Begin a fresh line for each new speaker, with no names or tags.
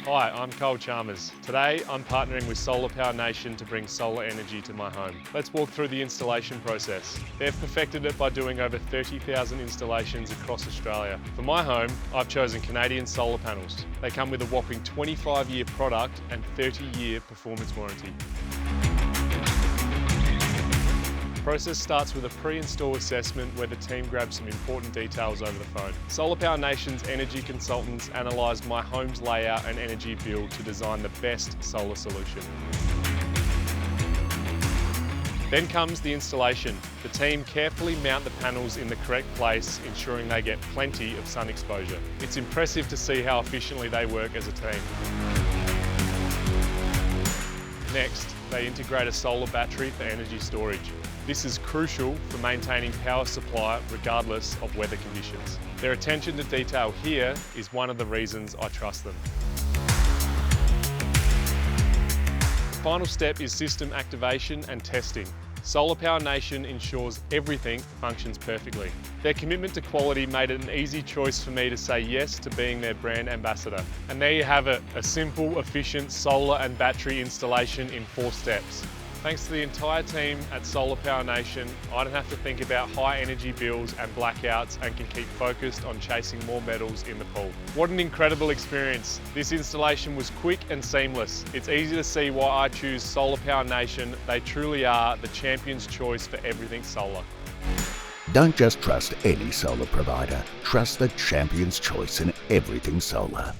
Hi, I'm Kyle Chalmers. Today, I'm partnering with Solar Power Nation to bring solar energy to my home. Let's walk through the installation process. They've perfected it by doing over 30,000 installations across Australia. For my home, I've chosen Canadian solar panels. They come with a whopping 25-year product and 30-year performance warranty. The process starts with a pre-install assessment where the team grabs some important details over the phone. Solar Power Nation's energy consultants analysed my home's layout and energy bill to design the best solar solution. Then comes the installation. The team carefully mount the panels in the correct place, ensuring they get plenty of sun exposure. It's impressive to see how efficiently they work as a team. Next, they integrate a solar battery for energy storage. This is crucial for maintaining power supply regardless of weather conditions. Their attention to detail here is one of the reasons I trust them. The final step is system activation and testing. Solar Power Nation ensures everything functions perfectly. Their commitment to quality made it an easy choice for me to say yes to being their brand ambassador. And there you have it, a simple, efficient solar and battery installation in 4 steps. Thanks to the entire team at Solar Power Nation, I don't have to think about high energy bills and blackouts and can keep focused on chasing more medals in the pool. What an incredible experience. This installation was quick and seamless. It's easy to see why I choose Solar Power Nation. They truly are the champion's choice for everything solar.
Don't just trust any solar provider, trust the champion's choice in everything solar.